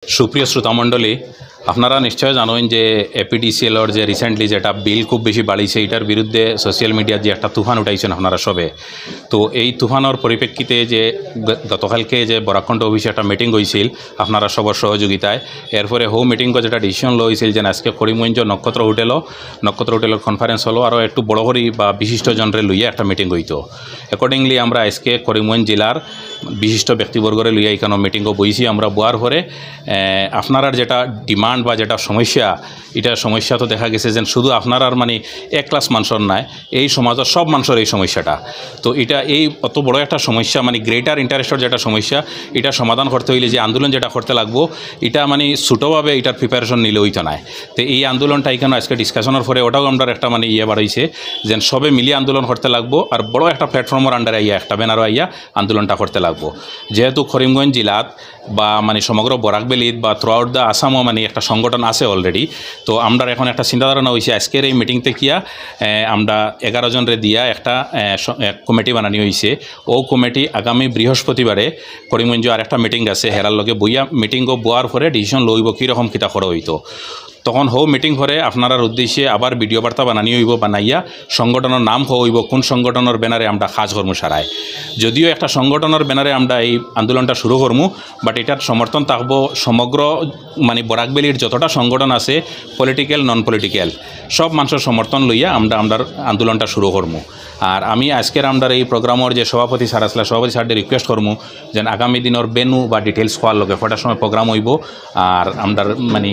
সুপ্রিয় শ্রোতামণ্ডলী, আপনারা নিশ্চয় জানেন যে এপিডিসিএলর যে রিসেন্টলি যেটা বিল খুব বেশি বাড়িছে, এটার বিরুদ্ধে সোশ্যাল মিডিয়ার যে একটা তুফান উঠাইছেন আপনারা সবে। তো এই তুফানের পরিপ্রেক্ষিতে যে গতকালকে যে বরাকণ্ঠ অফিসে একটা মিটিং হয়েছিল আপনারা সবার সহযোগিতায়, এরপরে হো মিটিংও যেটা ডিসিশন লো হয়েছিল যে আজকে করিমগঞ্জ নক্ষত্র হোটেলের কনফারেন্স হলো, আরও একটু বড় করি বা বিশিষ্ট জনরে লইয়া একটা মিটিং হইতো। অ্যাকর্ডিংলি আমরা আজকে করিমগঞ্জ জেলার বিশিষ্ট ব্যক্তিবর্গরে লইয়া এখানে মিটিংও বইছি। আমরা বোয়ার পরে আপনার যেটা ডিমান্ড বা যেটা সমস্যা, এটা সমস্যা তো দেখা গেছে যে শুধু আপনার আর মানে এক ক্লাস মানুষের নয়, এই সমাজের সব মানুষের এই সমস্যাটা। তো এটা এই অত বড় একটা সমস্যা, মানে গ্রেটার ইন্টারেস্টের যেটা সমস্যা, এটা সমাধান করতে হইলে যে আন্দোলন যেটা করতে লাগবো, এটা মানে ছোটোভাবে এটার প্রিপারেশন নিলে হইতো না। তো এই আন্দোলনটা এখানে আজকে ডিসকাশনের পরে ওটাও আমরা একটা মানে বাড়াইছে যে সবে মিলিয়ে আন্দোলন করতে লাগবো, আর বড় একটা প্ল্যাটফর্মের আন্ডারে আইয়া একটা ব্যানারও আইয়া আন্দোলনটা করতে লাগবো। যেহেতু করিমগঞ্জ জেলাত বা মানে সমগ্র বরাকবেলিত বা থ্রু আউট দ্য আসামও মানে একটা সংগঠন আছে অলরেডি। তো আমরা এখন একটা চিন্তাধারণা হয়েছে আজকের এই মিটিং থেকিয়া আমরা 11 জনরে দিয়া একটা কমিটি বানানি হয়েছে। ও কমিটি আগামী বৃহস্পতিবারে করিমগঞ্জ আর একটা মিটিং আছে, হেরার লগে বইয়া মিটিংও বোয়ার পরে ডিসিশন লইব কীরকম কিতা করা হইতো। তখন হো মিটিং করে আপনার উদ্দেশ্যে আবার ভিডিও বার্তা বানানি হইব, বানাইয়া সংগঠনের নাম হইব কোন সংগঠনের ব্যানারে আমরা কাজ করবো সারায়। যদিও একটা সংগঠনের ব্যানারে আমরা এই আন্দোলনটা শুরু করবো, বাট এটার সমর্থন থাকবো সমগ্র মানে বরাকবেলির যতটা সংগঠন আছে, পলিটিক্যাল নন পলিটিক্যাল, সব মানুষের সমর্থন লইয়া আমরা আন্দোলনটা শুরু করবো। আর আমি আজকের আমরা এই প্রোগ্রামের যে সভাপতি স্যার আসলে সভাপতি স্যারদের রিকোয়েস্ট করবো যেন আগামী দিনের বেনু বা ডিটেলস হওয়ার লগে কটার সময় প্রোগ্রাম হইব, আর আমরা মানে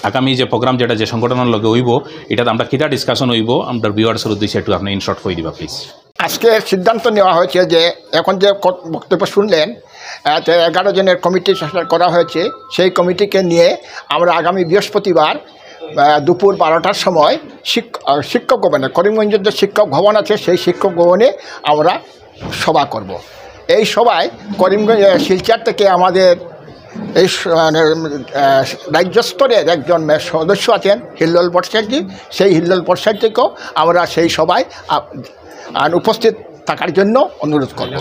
আগামী যে প্রোগ্রাম যেটা যে সংগঠনের লগে হইব, এটাতে আমরা কিতা ডিসকাশন হইব আমরা ভিউয়ার্সের উদ্দেশ্যে একটু আপনি ইনশর্ট করে দিবা প্লিজ। আজকে সিদ্ধান্ত নেওয়া হয়েছে যে এখন যে বক্তব্য শুনলেন 11 জনের কমিটি করা হয়েছে, সেই কমিটিকে নিয়ে আমরা আগামী বৃহস্পতিবার দুপুর 12টার সময় শিক্ষক ভবনে, করিমগঞ্জের যে শিক্ষক ভবন আছে সেই শিক্ষক ভবনে আমরা সভা করব। এই সভায় করিমগঞ্জ শিলচর থেকে আমাদের এই রাজ্য স্তরের একজন সদস্য আছেন হিল্লোল ভট্টাচার্য, সেই হিল্লোল ভট্টাচার্যকেও আমরা সেই সভায় উপস্থিত থাকার জন্য অনুরোধ করব।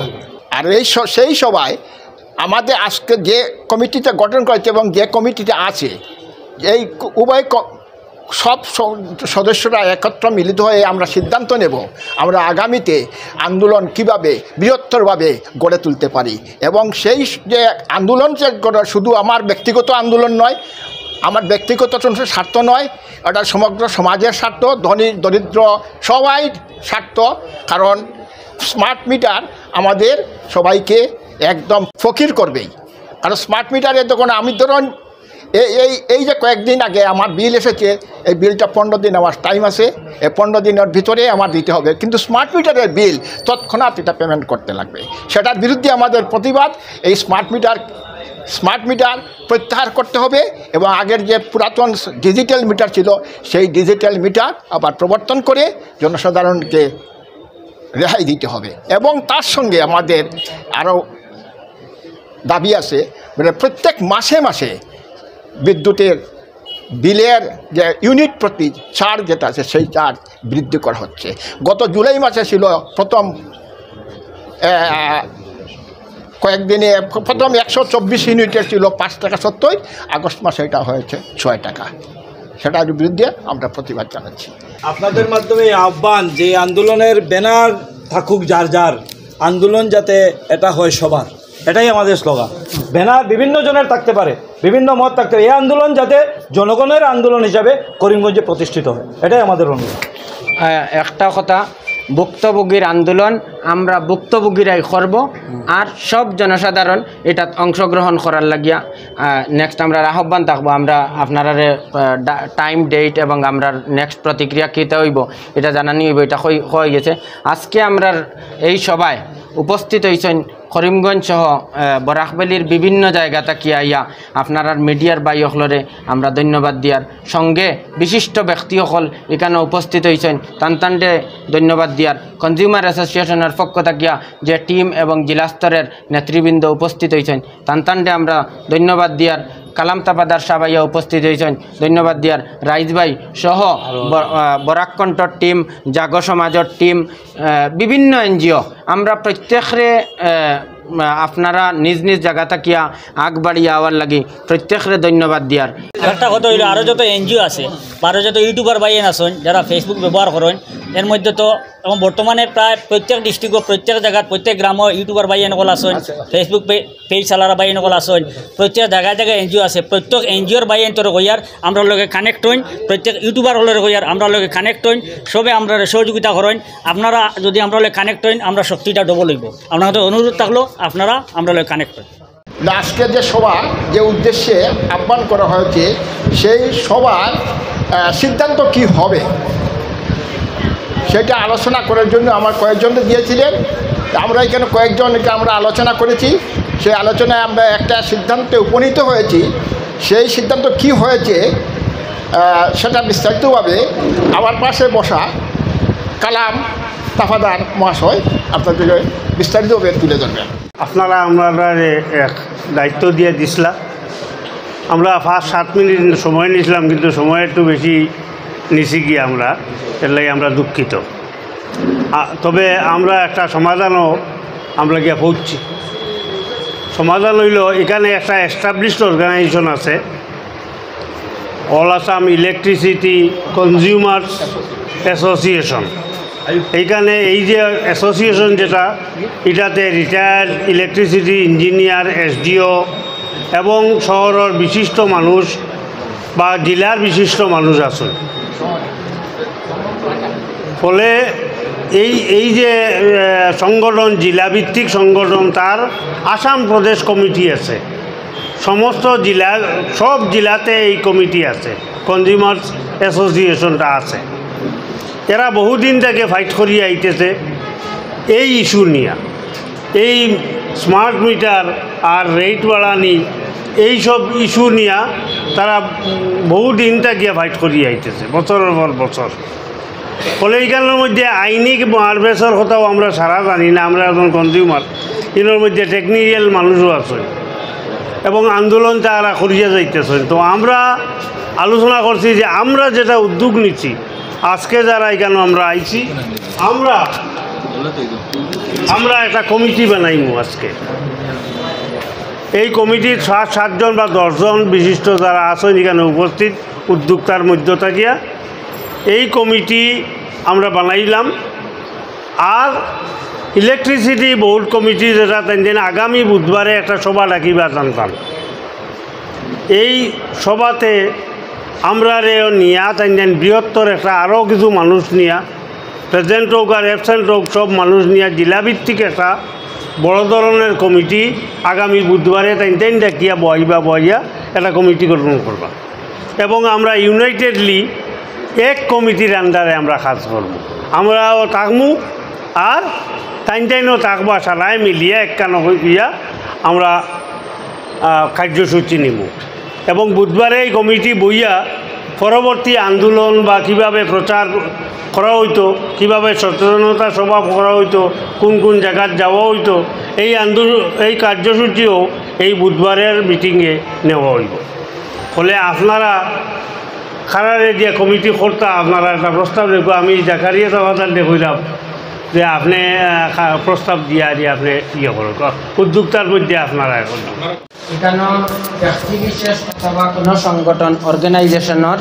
আর সেই সভায় আমাদের আজকে যে কমিটিটা গঠন করেছে এবং যে কমিটিটা আছে, এই উভয় সব সদস্যরা একত্র মিলিত হয়ে আমরা সিদ্ধান্ত নেব আমরা আগামীতে আন্দোলন কিভাবে বৃহত্তরভাবে গড়ে তুলতে পারি। এবং সেই যে আন্দোলন যে শুধু আমার ব্যক্তিগত আন্দোলন নয়, আমার ব্যক্তিগত স্বার্থ নয়, এটা সমগ্র সমাজের স্বার্থ, ধনী দরিদ্র সবাই স্বার্থ। কারণ স্মার্ট মিটার আমাদের সবাইকে একদম ফকির করবেই। কারণ স্মার্ট মিটারে তখন আমি ধরুন এই যে কয়েকদিন আগে আমার বিল এসেছে, এই বিলটা 15 দিন আমার টাইম আছে, এই 15 দিনের ভিতরে আমার দিতে হবে, কিন্তু স্মার্ট মিটারের বিল তৎক্ষণাৎ এটা পেমেন্ট করতে লাগবে। সেটার বিরুদ্ধে আমাদের প্রতিবাদ। এই স্মার্ট মিটার প্রত্যাহার করতে হবে এবং আগের যে পুরাতন ডিজিটাল মিটার ছিল সেই ডিজিটাল মিটার আবার প্রবর্তন করে জনসাধারণকে রেহাই দিতে হবে। এবং তার সঙ্গে আমাদের আরও দাবি আছে, মানে প্রত্যেক মাসে মাসে বিদ্যুতের বিলের যে ইউনিট প্রতি চার্জ যেটা আছে সেই চার্জ বৃদ্ধি করা হচ্ছে। গত জুলাই মাসে ছিল প্রথম কয়েকদিনে প্রথম 124 ইউনিটের ছিল 5 টাকা 70, আগস্ট মাসে এটা হয়েছে 6 টাকা। সেটার বিরুদ্ধে আমরা প্রতিবাদ জানাচ্ছি। আপনাদের মাধ্যমে আহ্বান যে আন্দোলনের ব্যানার থাকুক যার যার, আন্দোলন যাতে এটা হয় সবার, এটাই আমাদের স্লোগান। ব্যানার বিভিন্ন জনের থাকতে পারে, বিভিন্ন মত থাকতে পারে, এই আন্দোলন যাতে জনগণের আন্দোলন হিসাবে করিমগঞ্জে প্রতিষ্ঠিত হয়, এটাই আমাদের অনুরোধ। একটা কথা, ভুক্তভোগীর আন্দোলন আমরা ভুক্তভোগীরাই করব, আর সব জনসাধারণ এটা অংশগ্রহণ করার লাগিয়া নেক্সট আমরা আহ্বান থাকবো। আমরা আপনারা টাইম ডেট এবং আমরা নেক্সট প্রতিক্রিয়া কীতে হইব এটা জানানি হইব, এটা হয়ে গেছে। আজকে আমরা এই সভায় উপস্থিত হয়েছেন করিমগঞ্জ সহ বরাকবেলির বিভিন্ন জায়গা থেকে আইয়া আপনার মিডিয়ার বাইসকলরে আমরা ধন্যবাদ দিয়ার সঙ্গে বিশিষ্ট ব্যক্তিসকল এখানে উপস্থিত হয়েছেন তান্তান্ডে ধন্যবাদ দিয়ার, কনজিউমার অ্যাসোসিয়েশনের পক্ষ থাকিয়া যে টিম এবং জেলা স্তরের নেতৃবৃন্দ উপস্থিত হয়েছেন তান্তান্ডে আমরা ধন্যবাদ দিয়ার, কালাম তাপাদার সাবাইয়া উপস্থিত হয়েছেন ধন্যবাদ দিয়ার রাইজ ভাই সহ বরাককণ্ঠর টিম জাগ সমাজের টিম বিভিন্ন এনজিও আমরা প্রত্যেকরে আপনারা নিজ নিজ জায়গা থাকিয়া আগবাড়িয়া আওয়ার লাগি প্রত্যেকরে ধন্যবাদ দিয়ার। একটা কথা হইল আরও যত এনজিও আছে বা আরও যত ইউটিউবার বাইয়েন আসেন যারা ফেসবুক ব্যবহার করেন এর মধ্যে তো এবং বর্তমানে প্রায় প্রত্যেক ডিস্ট্রিক্ট প্রত্যেক জায়গার প্রত্যেক গ্রামও ইউটিউবার বাইয়ে নকল আসেন ফেসবুক পেজ চালারা বাইয়ে নকল আসেন প্রত্যেক জায়গায় জায়গায় এনজিও আছে প্রত্যেক এনজিওর বাইয়েন তোর কইয়ার আমরা লগে কানেক্ট হইন প্রত্যেক ইউটিউবার হলের কইয়ার আমরা লগে কানেক্ট হইন সবে আমরা সহযোগিতা করেন আপনারা যদি আমরা লগে কানেক্ট হইন আমরা শক্তিটা ডবল হইব আপনাদের অনুরোধ থাকলো আপনারা আমরা লগে কানেক্ট হইন। আজকে যে সভা যে উদ্দেশ্যে আহ্বান করা হয়েছে সেই সভার সিদ্ধান্ত কি হবে সেটা আলোচনা করার জন্য আমার কয়েকজনকে দিয়েছিলেন। আমরা এখানে কয়েকজনকে আমরা আলোচনা করেছি, সেই আলোচনায় আমরা একটা সিদ্ধান্তে উপনীত হয়েছি। সেই সিদ্ধান্ত কি হয়েছে সেটা বিস্তারিতভাবে আমার পাশে বসা কালাম তাফাদার মহাশয় আপনাদেরকে বিস্তারিতভাবে তুলে ধরবেন। আপনারা আমরা এক দায়িত্ব দিয়ে দিছিলাম, আমরা 5-7 মিনিট সময় নিয়েছিলাম কিন্তু সময় একটু বেশি নিছি গিয়ে আমরা এর লাগে আমরা দুঃখিত। তবে আমরা একটা সমাধানও আমরা গিয়ে পৌঁছছি। সমাধান হইল এখানে একটা এস্টাবলিশড অর্গানাইজেশন আছে all Assam electricity consumers association. এইখানে এই যে অ্যাসোসিয়েশন যেটা এটাতে রিটায়ার্ড ইলেকট্রিসিটি ইঞ্জিনিয়ার এসডিও এবং শহরের বিশিষ্ট মানুষ বা জেলার বিশিষ্ট মানুষ আছেন। ফলে এই যে সংগঠন জেলাভিত্তিক সংগঠন তার আসাম প্রদেশ কমিটি আছে, সমস্ত জেলা সব জেলাতে এই কমিটি আছে, কনজিউমার্স অ্যাসোসিয়েশনটা আছে। এরা বহুদিন থেকে ফাইট করিয়ে আইতেছে এই ইস্যু নিয়ে, এই স্মার্ট মিটার আর রেট বাড়ানি এইসব ইস্যু নিয়ে তারা বহুদিন থেকে ফাইট করিয়ে আইতেছে বছরের পর বছর। ফলে এইখানের মধ্যে আইনি মারবেসের কথাও আমরা সারা জানি না, আমরা এখন কনজিউমার এর মধ্যে টেকনিক্যাল মানুষও আছে এবং আন্দোলন তারা করিয়া যাইতেছেন। তো আমরা আলোচনা করছি যে আমরা যেটা উদ্যোগ নিচ্ছি আজকে যারা এখানে আমরা আইছি আমরা একটা কমিটি বানাইমু আজকে। এই কমিটির 7 জন বা 10 জন বিশিষ্ট যারা আছেন এখানে উপস্থিত উদ্যোক্তার মধ্য থাকিয়া এই কমিটি আমরা বানাইলাম। আর ইলেকট্রিসিটি বোর্ড কমিটি যেটা তেন আগামী বুধবারে একটা সভা ডাকিবা জানতাম। এই সভাতে আমরা নিয়া তেন বৃহত্তর একটা আরও কিছু মানুষ নিয়া প্রেজেন্ট হোক আর অ্যাবসেন্ট হোক সব মানুষ নিয়া জেলাভিত্তিক একটা বড় ধরনের কমিটি আগামী বুধবারে তেন ডাকিয়া বইয়া একটা কমিটি গঠন করবা এবং আমরা ইউনাইটেডলি এক কমিটির আন্ডারে আমরা কাজ করব। আমরাও থাকবো আর টাইনও থাকবা, সারাই মিলিয়ে একখান হইয়া আমরা কার্যসূচি নিব এবং বুধবারে এই কমিটি বইয়া পরবর্তী আন্দোলন বা কীভাবে প্রচার করা হইতো, কীভাবে সচেতনতা সভা করা হইতো, কোন কোন জায়গায় যাওয়া হইতো, এই কার্যসূচিও এই বুধবারের মিটিংয়ে নেওয়া হইব। ফলে আপনারা খারারে দিয়ে কমিটি করতে আপনারা একটা প্রস্তাব দেখো। আমি জাকারিয়া তাফাদার দেখলাম যে আপনি প্রস্তাব দিয়ে আপনি ইয়ে করুন, উদ্যোক্তার মধ্যে আপনারা এখন এখানেও ব্যক্তি বিশেষ অথবা কোনো সংগঠন অর্গানাইজেশনের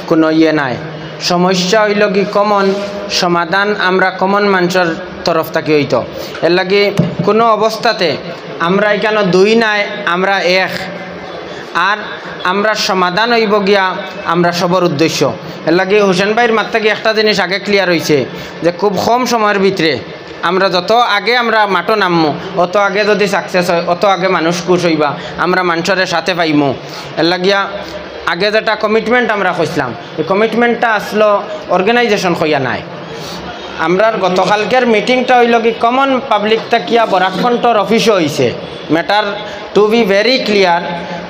কোনো নাই। সমস্যা হইল কি কমন সমাধান আমরা কমন মানুষের তরফ থেকে হইতো। এর লাগে কোনো অবস্থাতে আমরা এখানে 2 নাই, আমরা 1 আর আমরা সমাধান হইব গিয়া আমরা সবার উদ্দেশ্য। এর লাগে হোসেন ভাইয়ের মাঠ থেকে একটা জিনিস আগে ক্লিয়ার হয়েছে যে খুব কম সময়ের ভিতরে আমরা যত আগে আমরা মাঠো নামমু অত আগে যদি সাকসেস হয় অত আগে মানুষ খুশ হইবা, আমরা মানুষের সাথে পাইমু। এর লাগিয়া আগে যেটা কমিটমেন্ট আমরা কইছিলাম এই কমিটমেন্টটা আসলো অর্গানাইজেশন হইয়া নাই। আমরা গতকালকের মিটিংটা হইল কি কমন পাবলিক তাকিয়া বরাককণ্ঠর অফিসও হয়েছে। Matter to be very clear,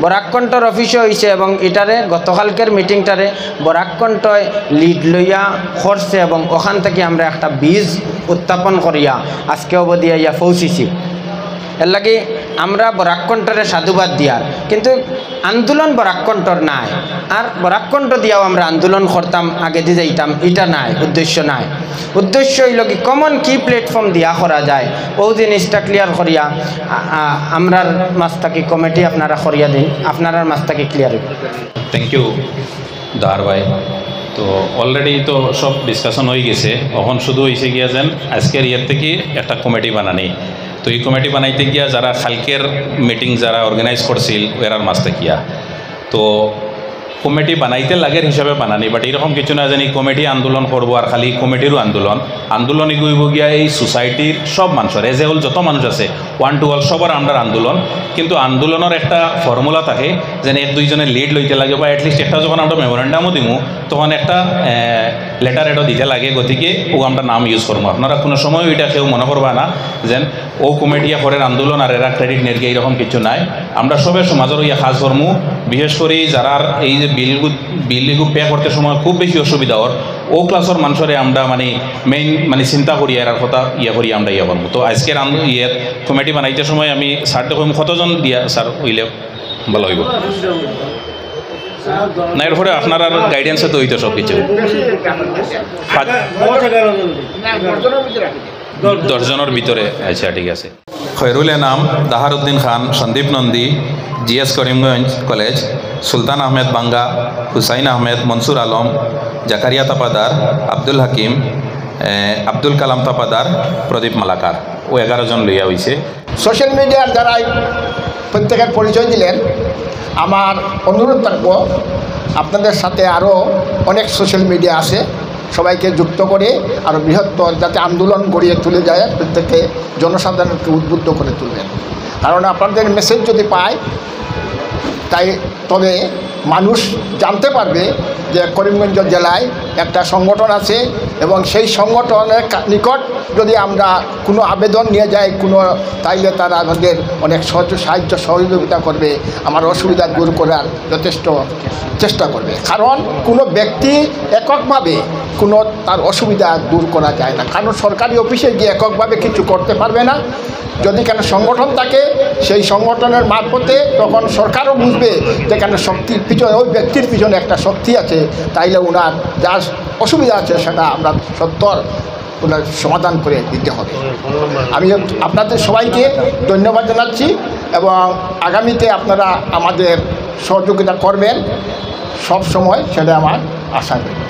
বরাককণ্ঠর অফিসও হয়েছে এবং এটারে গতকালকের মিটিংটারে বরাককণ্ঠয় লিড লইয়া করছে এবং ওখান থেকে আমরা একটা বীজ উত্থাপন করিয়া আজকে অবধি ইয়া পৌঁছিছি। এর লাগে আমরা বরাকণ্ঠরে সাধুবাদ দিয়ার, কিন্তু আন্দোলন বরাকণ্ঠর নাই, আর বরাকণ্ঠ দিয়াও আমরা আন্দোলন করতাম আগে দিয়ে যাইতাম, এটা নাই, উদ্দেশ্য নাই। উদ্দেশ্য হইল কি কমন কি প্ল্যাটফর্ম দিয়া করা যায়, ও জিনিসটা ক্লিয়ার করিয়া আমরার মাঝটাকে কমিটি আপনারা করিয়া দিন, আপনার মাঝটাকে ক্লিয়ার। থ্যাংক ইউ দাহার ভাই। তো অলরেডি তো সব ডিসকাশন হয়ে গেছে, এখন শুধু হয়েছে গিয়া যেন আজকের ইয়ের থেকে একটা কমিটি বানানি। তো এই কমিটি বানাইতে গিয়া যারা খালকের মিটিং যারা অর্গানাইজ করছিল এরার মাঝ থাকিয়া, তো কমিটি বানাইতে লাগের হিসাবে বানানি, বাট এরকম কিছু না জানি কমিটি আন্দোলন করবো আর খালি কমিটিরও আন্দোলন এগুইব গিয়া এই সোসাইটির সব মানুষের এজ এ হোল যত মানুষ আছে ওয়ান টু অল সবার আন্ডার আন্দোলন। কিন্তু আন্দোলনের একটা ফর্মুলা থাকে যেন এক দুইজনের লিড লইতে লাগে, বা এটলিস্ট একটা যখন আমরা মেমোরেন্ডামও দিমু তখন একটা লেটার এটাও দিতে লাগে, গতিকে ও আমরা নাম ইউজ করবো। আপনারা কোনো সময় ওইটা কেউ মনে করবা না যেন ও কমিটিয়া করের আন্দোলন আর এরা ক্রেডিট নেরগে এইরকম কিছু নাই। আমরা সবে সমাজের ইয়া খাস করমু, বিশেষ করে যারা এই যে বিলগুলো পে করতে সময় খুব বেশি অসুবিধা ওর ও ক্লাসের মানুষরে আমরা মানে মেইন মানে চিন্তা করি এর কথা করি আমরা করবো। তো আজকের কমিটি বানাইতে সময় আমি স্যারটা কম কতজন দিয়া স্যার হইলে ভালো হইব না, এরপরে আপনার আর গাইডেন্সে তো হইতো সব কিছু 10 জনের ভিতরে। আচ্ছা ঠিক আছে। খয়রুল এনাম, দাহার উদ্দিন খান, সন্দীপ নন্দী, GS করিমগঞ্জ কলেজ, সুলতান আহমেদ বাঙ্গা, হুসাইন আহমেদ, মনসুর আলম, জাকারিয়া তাপাদার, আব্দুল হাকিম, আব্দুল কালাম তাপাদার, প্রদীপ মালাকার, ও 11 জন লইয়া হয়েছে। সোশ্যাল মিডিয়ার দ্বারাই প্রত্যেকের পরিচয় দিলেন। আমার অনুরোধ থাকবো আপনাদের সাথে আরও অনেক সোশ্যাল মিডিয়া আছে, সবাইকে যুক্ত করে আরও বৃহত্তর যাতে আন্দোলন গড়িয়ে তুলে যায়, প্রত্যেকে জনসাধারণকে উদ্বুদ্ধ করে তুলবেন। কারণ আপনাদের মেসেজ যদি পায় তবে মানুষ জানতে পারবে যে করিমগঞ্জ জেলায় একটা সংগঠন আছে, এবং সেই সংগঠনের নিকট যদি আমরা কোনো আবেদন নিয়ে যাই তাইলে তারা আমাদের অনেক সাহায্য সহযোগিতা করবে, আমার অসুবিধা দূর করার যথেষ্ট চেষ্টা করবে। কারণ কোনো ব্যক্তি এককভাবে তার অসুবিধা দূর করা যায় না, কারণ সরকারি অফিসে গিয়ে এককভাবে কিছু করতে পারবে না। যদি কেন সংগঠন থাকে সেই সংগঠনের মারফতে তখন সরকারও বুঝবে যে কেন শক্তির পিছনে ওই ব্যক্তির পিছনে একটা শক্তি আছে, তাইলে ওনার যা অসুবিধা আছে সেটা আমরা সত্তর ওনার সমাধান করে দিতে হবে। আমি আপনাদের সবাইকে ধন্যবাদ জানাচ্ছি, এবং আগামীতে আপনারা আমাদের সহযোগিতা করবেন সব সময়, সেটা আমার আশা করি।